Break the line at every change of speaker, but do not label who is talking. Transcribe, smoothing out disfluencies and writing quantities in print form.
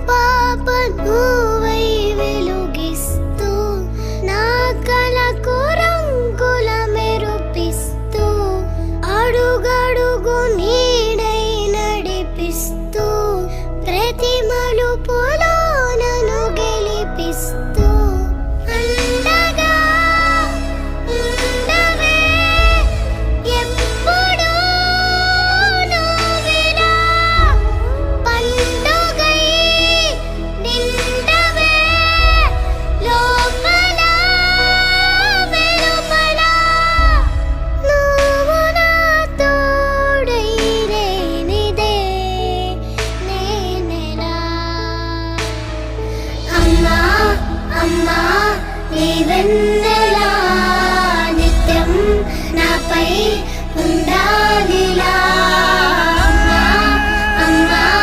పాప నువ్వై వెలుగిస్తూ నా కలకు రంగుల మెరుపిస్తూ అడుగడుగు నీడై నడిపిస్తూ ప్రతి మలుపులో నన్ను గెలిపిస్తూ అండగా ఉండవే ఎప్పుడూ నువ్విలా పండుగై నిండవే లోపల వెలుపల నువ్వు నా తోడై లేనిదే నేనెలా అమ్మా అమ్మా నీ వెన్నెలా నిత్యం నాపై